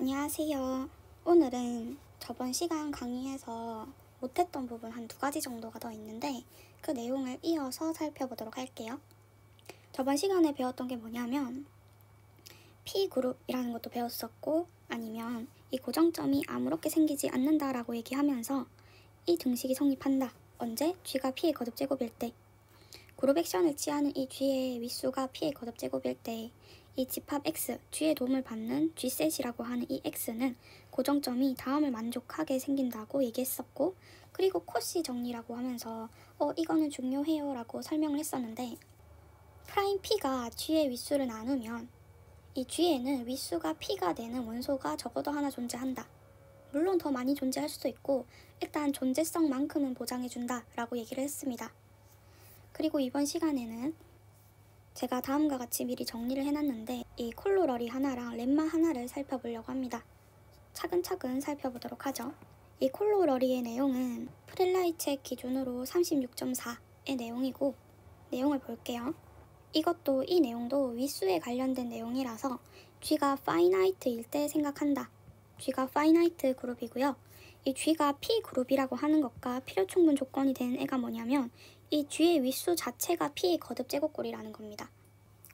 안녕하세요. 오늘은 저번 시간 강의에서 못했던 부분 한 2가지 정도가 더 있는데 그 내용을 이어서 살펴보도록 할게요. 저번 시간에 배웠던 게 뭐냐면 P그룹이라는 것도 배웠었고, 아니면 이 고정점이 아무렇게 생기지 않는다라고 얘기하면서 이 등식이 성립한다. 언제? G가 P의 거듭제곱일 때. 그룹 액션을 취하는 이 G의 윗수가 P의 거듭제곱일 때 이 집합 X, G의 도움을 받는 G셋이라고 하는 이 X는 고정점이 다음을 만족하게 생긴다고 얘기했었고, 그리고 코시 정리라고 하면서 이거는 중요해요 라고 설명을 했었는데, 프라임 P가 G의 윗수를 나누면 이 G에는 윗수가 P가 되는 원소가 적어도 하나 존재한다. 물론 더 많이 존재할 수도 있고 일단 존재성만큼은 보장해준다 라고 얘기를 했습니다. 그리고 이번 시간에는 제가 다음과 같이 미리 정리를 해놨는데 이 콜로러리 하나랑 렘마 하나를 살펴보려고 합니다. 차근차근 살펴보도록 하죠. 이 콜로러리의 내용은 프렐라이 책 기준으로 36.4의 내용이고, 내용을 볼게요. 이것도 이 내용도 윗수에 관련된 내용이라서 G가 파이나이트일 때 생각한다. G가 파이나이트 그룹이고요. 이 G가 P 그룹이라고 하는 것과 필요충분 조건이 되는 애가 뭐냐면 이 G의 윗수 자체가 P의 거듭 제곱꼴이라는 겁니다.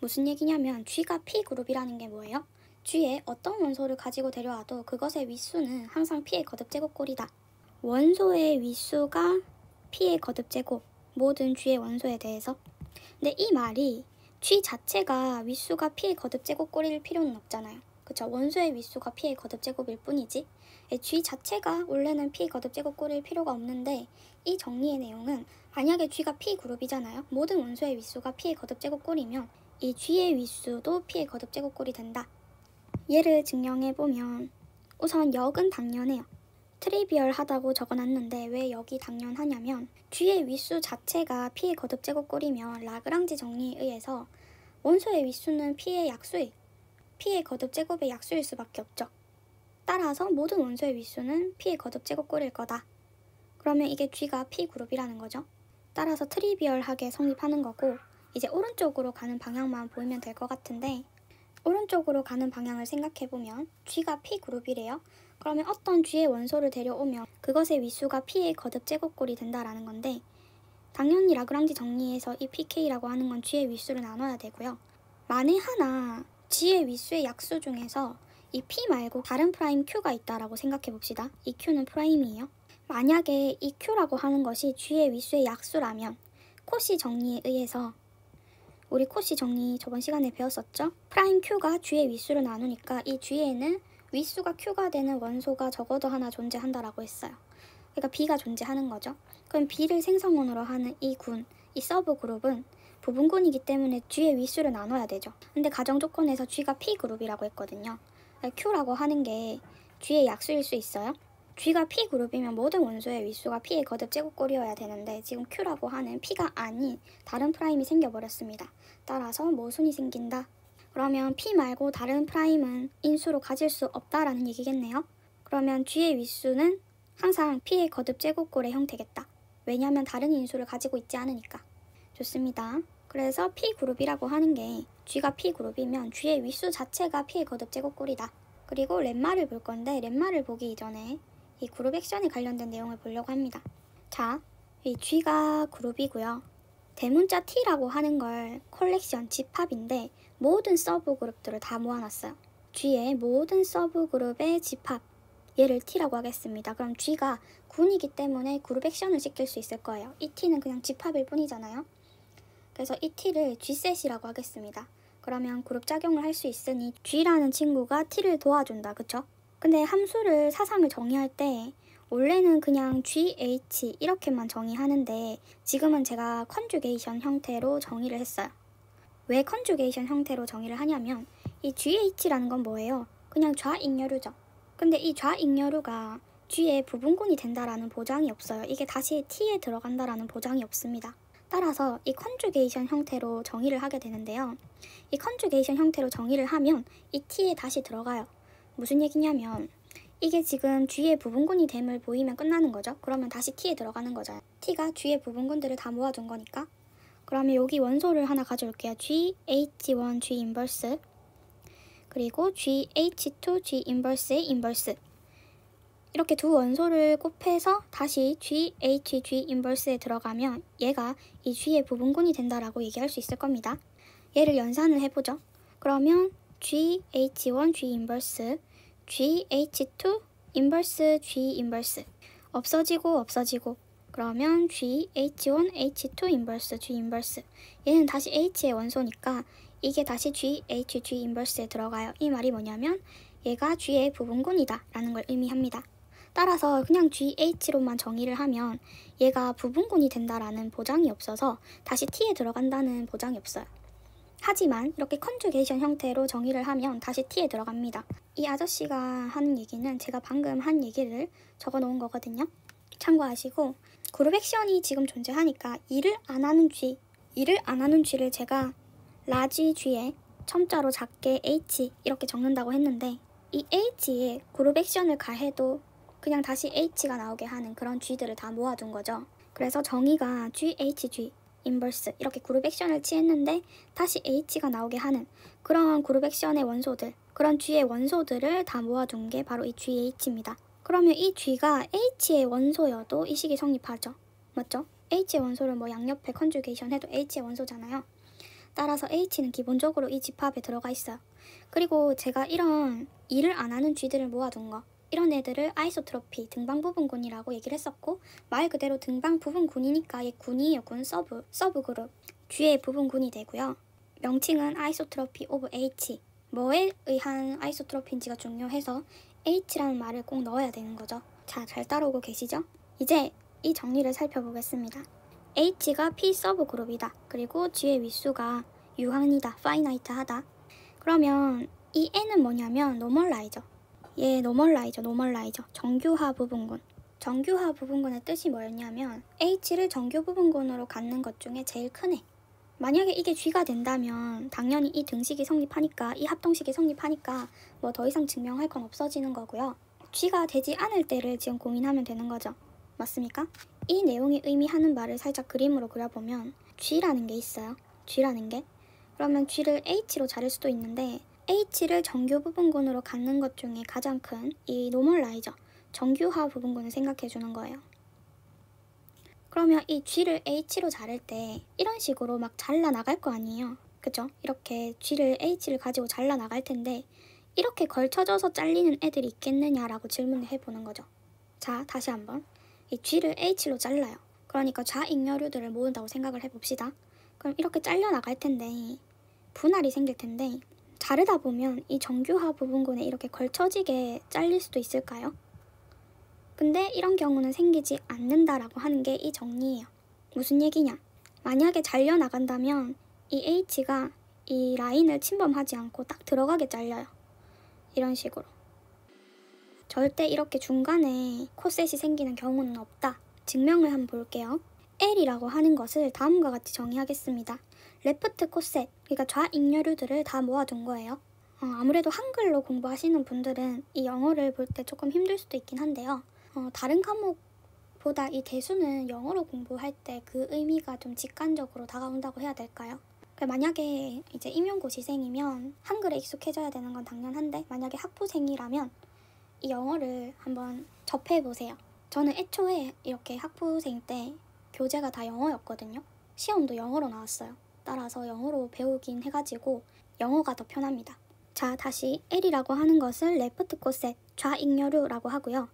무슨 얘기냐면 G가 P 그룹이라는 게 뭐예요? G에 어떤 원소를 가지고 데려와도 그것의 윗수는 항상 P의 거듭 제곱꼴이다. 원소의 윗수가 P의 거듭 제곱, 모든 G의 원소에 대해서. 근데 이 말이 G 자체가 윗수가 P의 거듭 제곱꼴일 필요는 없잖아요. 그쵸? 원소의 윗수가 P의 거듭 제곱일 뿐이지 G 자체가 원래는 P 거듭 제곱꼴일 필요가 없는데, 이 정리의 내용은 만약에 G가 P 그룹이잖아요. 모든 원소의 윗수가 P의 거듭 제곱꼴이면 이 G의 윗수도 P의 거듭 제곱꼴이 된다. 얘를 증명해보면 우선 역은 당연해요. 트리비얼하다고 적어놨는데 왜 역이 당연하냐면 G의 윗수 자체가 P의 거듭 제곱꼴이면 라그랑지 정리에 의해서 원소의 윗수는 P의 약수일, P의 거듭 제곱의 약수일 수밖에 없죠. 따라서 모든 원소의 윗수는 P의 거듭 제곱꼴일 거다. 그러면 이게 G가 P 그룹이라는 거죠. 따라서 트리비얼하게 성립하는 거고, 이제 오른쪽으로 가는 방향만 보이면 될 것 같은데, 오른쪽으로 가는 방향을 생각해보면 G가 P 그룹이래요. 그러면 어떤 G의 원소를 데려오면 그것의 윗수가 P의 거듭 제곱꼴이 된다라는 건데, 당연히 라그랑지 정리에서 이 PK라고 하는 건 G의 윗수를 나눠야 되고요. 만에 하나 G의 윗수의 약수 중에서 이 P 말고 다른 프라임 Q가 있다라고 생각해봅시다. 이 Q는 프라임이에요. 만약에 이 Q라고 하는 것이 G의 윗수의 약수라면 코시 정리에 의해서, 우리 코시 정리 저번 시간에 배웠었죠? 프라임 Q가 G의 윗수를 나누니까 이 G에는 윗수가 Q가 되는 원소가 적어도 하나 존재한다라고 했어요. 그러니까 B가 존재하는 거죠. 그럼 B를 생성원으로 하는 이 군, 이 서브 그룹은 부분군이기 때문에 G의 윗수를 나눠야 되죠. 근데 가정 조건에서 G가 P 그룹이라고 했거든요. Q라고 하는 게 G의 약수일 수 있어요? G가 P 그룹이면 모든 원소의 윗수가 P의 거듭 제곱꼴이어야 되는데 지금 Q라고 하는 P가 아닌 다른 프라임이 생겨버렸습니다. 따라서 모순이 생긴다. 그러면 P 말고 다른 프라임은 인수로 가질 수 없다라는 얘기겠네요. 그러면 G의 윗수는 항상 P의 거듭 제곱꼴의 형태겠다. 왜냐하면 다른 인수를 가지고 있지 않으니까. 좋습니다. 그래서 P그룹이라고 하는 게 G가 P그룹이면 G의 윗수 자체가 P의 거듭 제곱꼴이다. 그리고 렘마를 볼 건데 렘마를 보기 이전에 이 그룹 액션에 관련된 내용을 보려고 합니다. 자, 이 G가 그룹이고요. 대문자 T라고 하는 걸 컬렉션, 집합인데 모든 서브 그룹들을 다 모아놨어요. G의 모든 서브 그룹의 집합, 얘를 T라고 하겠습니다. 그럼 G가 군이기 때문에 그룹 액션을 시킬 수 있을 거예요. 이 T는 그냥 집합일 뿐이잖아요. 그래서 이 T를 G셋이라고 하겠습니다. 그러면 그룹 작용을 할 수 있으니 G라는 친구가 T를 도와준다. 그쵸? 근데 함수를 사상을 정의할 때 원래는 그냥 GH 이렇게만 정의하는데 지금은 제가 컨주게이션 형태로 정의를 했어요. 왜 컨주게이션 형태로 정의를 하냐면 이 GH라는 건 뭐예요? 그냥 좌익여류죠. 근데 이 좌익여류가 G의 부분군이 된다라는 보장이 없어요. 이게 다시 T에 들어간다라는 보장이 없습니다. 따라서 이 컨주게이션 형태로 정의를 하게 되는데요. 이 컨주게이션 형태로 정의를 하면 이 T에 다시 들어가요. 무슨 얘기냐면 이게 지금 G의 부분군이 됨을 보이면 끝나는 거죠. 그러면 다시 T에 들어가는 거죠. T가 G의 부분군들을 다 모아둔 거니까. 그러면 여기 원소를 하나 가져올게요. G, H1, G 인버스. 그리고 GH2 G 인버스의 인버스. 이렇게 두 원소를 곱해서 다시 GHG 인버스에 들어가면 얘가 이 G의 부분군이 된다라고 얘기할 수 있을 겁니다. 얘를 연산을 해보죠. 그러면 GH1 G 인버스, GH2 인버스 G 인버스 없어지고 그러면 GH1 H2 인버스 G 인버스. 얘는 다시 H의 원소니까 이게 다시 GHG 인버스에 들어가요. 이 말이 뭐냐면 얘가 G의 부분군이다 라는 걸 의미합니다. 따라서 그냥 GH로만 정의를 하면 얘가 부분군이 된다라는 보장이 없어서 다시 T에 들어간다는 보장이 없어요. 하지만 이렇게 컨주게이션 형태로 정의를 하면 다시 T에 들어갑니다. 이 아저씨가 하는 얘기는 제가 방금 한 얘기를 적어 놓은 거거든요. 참고하시고, 그룹 액션이 지금 존재하니까 일을 안 하는 G를 제가 라지 G에 첨자로 작게 H 이렇게 적는다고 했는데, 이 H에 그룹 액션을 가해도 그냥 다시 H가 나오게 하는 그런 G들을 다 모아둔 거죠. 그래서 정의가 GHG 인버스 이렇게 그룹 액션을 취했는데 다시 H가 나오게 하는 그런 그룹 액션의 원소들, 그런 G의 원소들을 다 모아둔 게 바로 이 GH입니다. 그러면 이 G가 H의 원소여도 이 식이 성립하죠. 맞죠? H의 원소를 뭐 양옆에 컨주게이션 해도 H의 원소잖아요. 따라서 H는 기본적으로 이 집합에 들어가 있어요. 그리고 제가 이런 일을 안 하는 G들을 모아둔 거, 이런 애들을 아이소트로피, 등방부분군이라고 얘기를 했었고, 말 그대로 등방부분군이니까 얘 군이에요. 군, 서브그룹. G의 부분군이 되고요. 명칭은 아이소트로피 오브 H. 뭐에 의한 아이소트로피인지가 중요해서 H라는 말을 꼭 넣어야 되는 거죠. 자, 잘 따라오고 계시죠? 이제 이 정리를 살펴보겠습니다. H가 P 서브그룹이다. 그리고 G의 윗수가 유한이다. 파이나이트하다. 그러면 이 N은 뭐냐면 노멀라이저. 얘 노멀라이저. 정규화 부분군. 정규화 부분군의 뜻이 뭐였냐면 H를 정규 부분군으로 갖는 것 중에 제일 큰 애. 만약에 이게 G가 된다면 당연히 이 등식이 성립하니까, 이 합동식이 성립하니까 뭐 더 이상 증명할 건 없어지는 거고요. G가 되지 않을 때를 지금 고민하면 되는 거죠. 맞습니까? 이 내용이 의미하는 바를 살짝 그림으로 그려보면 G라는 게 있어요. G라는 게. 그러면 G를 H로 자를 수도 있는데 H를 정규 부분군으로 갖는 것 중에 가장 큰 이 노멀라이저, 정규화 부분군을 생각해 주는 거예요. 그러면 이 G를 H로 자를 때 이런 식으로 막 잘라나갈 거 아니에요. 그죠? 이렇게 G를 H를 가지고 잘라나갈 텐데 이렇게 걸쳐져서 잘리는 애들이 있겠느냐라고 질문을 해보는 거죠. 자, 다시 한번. 이 G를 H로 잘라요. 그러니까 좌익녀류들을 모은다고 생각을 해봅시다. 그럼 이렇게 잘려나갈 텐데 분할이 생길 텐데 자르다 보면 이 정규화 부분군에 이렇게 걸쳐지게 잘릴 수도 있을까요? 근데 이런 경우는 생기지 않는다라고 하는 게 이 정리예요. 무슨 얘기냐? 만약에 잘려나간다면 이 H가 이 라인을 침범하지 않고 딱 들어가게 잘려요. 이런 식으로. 절대 이렇게 중간에 코셋이 생기는 경우는 없다. 증명을 한번 볼게요. L이라고 하는 것을 다음과 같이 정의하겠습니다. 레프트 코셋, 그러니까 좌익녀류들을 다 모아둔 거예요. 아무래도 한글로 공부하시는 분들은 이 영어를 볼 때 조금 힘들 수도 있긴 한데요. 다른 과목보다 이 대수는 영어로 공부할 때 그 의미가 좀 직관적으로 다가온다고 해야 될까요? 만약에 이제 임용고시생이면 한글에 익숙해져야 되는 건 당연한데 만약에 학부생이라면 이 영어를 한번 접해보세요. 저는 애초에 이렇게 학부생 때 교재가 다 영어였거든요. 시험도 영어로 나왔어요. 따라서 영어로 배우긴 해가지고 영어가 더 편합니다. 자, 다시 L이라고 하는 것을 레프트 코셋, 좌익녀류라고 하고요.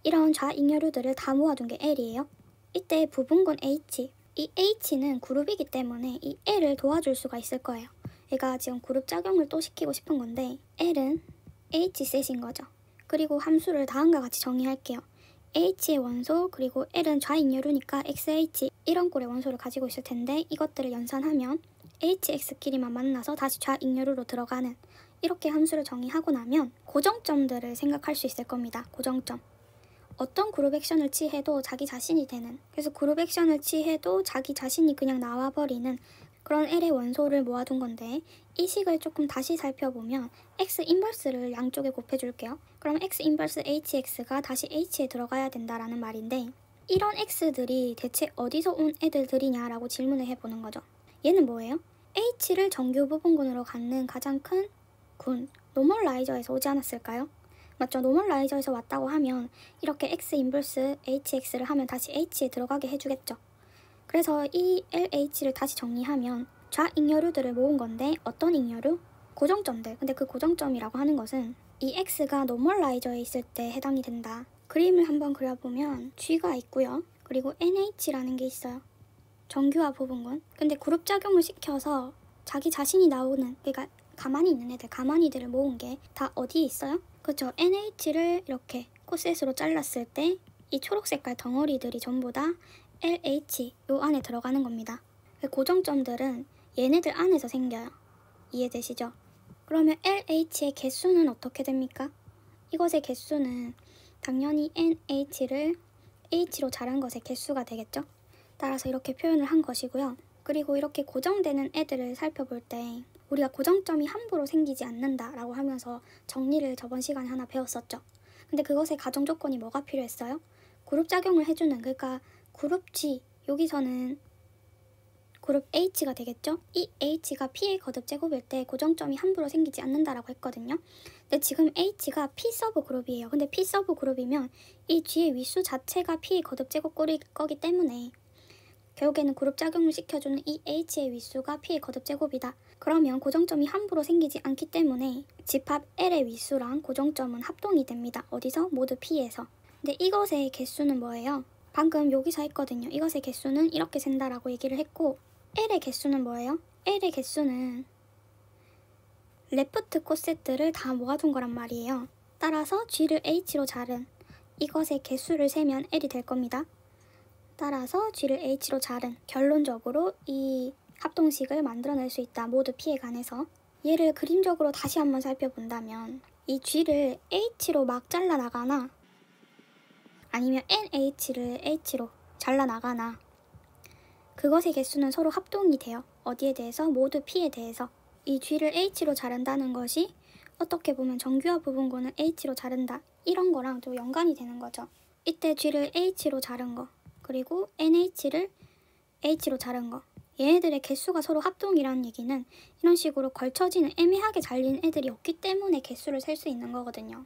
이런 좌익녀류들을 다 모아둔 게 L이에요. 이때 부분군 H, 이 H는 그룹이기 때문에 이 L을 도와줄 수가 있을 거예요. 얘가 지금 그룹 작용을 또 시키고 싶은 건데 L은 H셋인 거죠. 그리고 함수를 다음과 같이 정의할게요. H의 원소 그리고 L은 좌익녀류니까 XH 이런 꼴의 원소를 가지고 있을 텐데 이것들을 연산하면 HX끼리만 만나서 다시 좌익녀류로 들어가는 이렇게 함수를 정의하고 나면 고정점들을 생각할 수 있을 겁니다. 고정점. 어떤 그룹 액션을 취해도 자기 자신이 되는, 그래서 그룹 액션을 취해도 자기 자신이 그냥 나와버리는 그런 L의 원소를 모아둔 건데 이 식을 조금 다시 살펴보면 X 인버스를 양쪽에 곱해줄게요. 그럼 X 인버스 HX가 다시 H에 들어가야 된다라는 말인데 이런 X들이 대체 어디서 온 애들이냐라고 질문을 해보는 거죠. 얘는 뭐예요? H를 정규 부분군으로 갖는 가장 큰 군, 노멀라이저에서 오지 않았을까요? 맞죠? 노멀라이저에서 왔다고 하면 이렇게 x 인버스 hx를 하면 다시 h에 들어가게 해주겠죠. 그래서 이 LH를 다시 정리하면 좌잉여류들을 모은 건데 어떤 잉여류? 고정점들. 근데 그 고정점이라고 하는 것은 이 x가 노멀라이저에 있을 때 해당이 된다. 그림을 한번 그려보면 G가 있고요. 그리고 NH라는 게 있어요. 정규화 부분군. 근데 그룹 작용을 시켜서 자기 자신이 나오는, 그러니까 가만히 있는 애들, 가만히들을 모은 게 다 어디에 있어요? 그렇죠. NH를 이렇게 코셋으로 잘랐을 때 이 초록 색깔 덩어리들이 전부 다 LH 요 안에 들어가는 겁니다. 고정점들은 얘네들 안에서 생겨요. 이해되시죠? 그러면 LH의 개수는 어떻게 됩니까? 이것의 개수는 당연히 NH를 H로 자른 것의 개수가 되겠죠? 따라서 이렇게 표현을 한 것이고요. 그리고 이렇게 고정되는 애들을 살펴볼 때 우리가 고정점이 함부로 생기지 않는다라고 하면서 정리를 저번 시간에 하나 배웠었죠. 근데 그것의 가정 조건이 뭐가 필요했어요? 그룹 작용을 해주는, 그러니까 그룹 G, 여기서는 그룹 H가 되겠죠? 이 H가 P의 거듭 제곱일 때 고정점이 함부로 생기지 않는다라고 했거든요. 근데 지금 H가 P 서브 그룹이에요. 근데 P 서브 그룹이면 이 G의 위수 자체가 P의 거듭 제곱꼴일 거기 때문에 결국에는 그룹 작용을 시켜주는 이 H의 위수가 P의 거듭 제곱이다. 그러면 고정점이 함부로 생기지 않기 때문에 집합 L의 위수랑 고정점은 합동이 됩니다. 어디서? 모두 P에서. 근데 이것의 개수는 뭐예요? 방금 여기서 했거든요. 이것의 개수는 이렇게 센다라고 얘기를 했고 L의 개수는 뭐예요? L의 개수는 레프트 코셋들을 다 모아둔 거란 말이에요. 따라서 G를 H로 자른 이것의 개수를 세면 L이 될 겁니다. 따라서 G를 H로 자른 결론적으로 이 합동식을 만들어낼 수 있다. 모두 P에 관해서. 얘를 그림적으로 다시 한번 살펴본다면 이 G를 H로 막 잘라나가나 아니면 NH를 H로 잘라나가나 그것의 개수는 서로 합동이 돼요. 어디에 대해서? 모두 P에 대해서. 이 G를 H로 자른다는 것이 어떻게 보면 정규화 부분군을 H로 자른다. 이런 거랑 좀 연관이 되는 거죠. 이때 G를 H로 자른 거 그리고 NH를 H로 자른 거 얘네들의 개수가 서로 합동이라는 얘기는 이런 식으로 걸쳐지는 애매하게 잘린 애들이 없기 때문에 개수를 셀 수 있는 거거든요.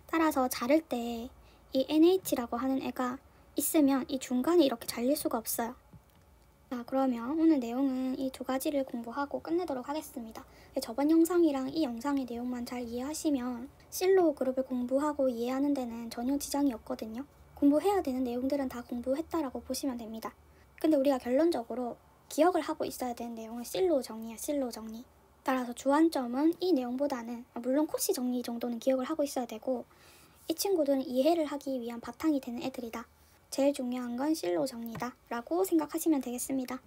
따라서 자를 때 이 NH라고 하는 애가 있으면 이 중간에 이렇게 잘릴 수가 없어요. 자, 그러면 오늘 내용은 이 두 가지를 공부하고 끝내도록 하겠습니다. 저번 영상이랑 이 영상의 내용만 잘 이해하시면 실로 그룹을 공부하고 이해하는 데는 전혀 지장이 없거든요. 공부해야 되는 내용들은 다 공부했다라고 보시면 됩니다. 근데 우리가 결론적으로 기억을 하고 있어야 되는 내용은 실로 정리야, 실로 정리. 따라서 주안점은 이 내용보다는 물론 코시 정리 정도는 기억을 하고 있어야 되고 이 친구들은 이해를 하기 위한 바탕이 되는 애들이다. 제일 중요한 건 실로 정리다 라고 생각하시면 되겠습니다.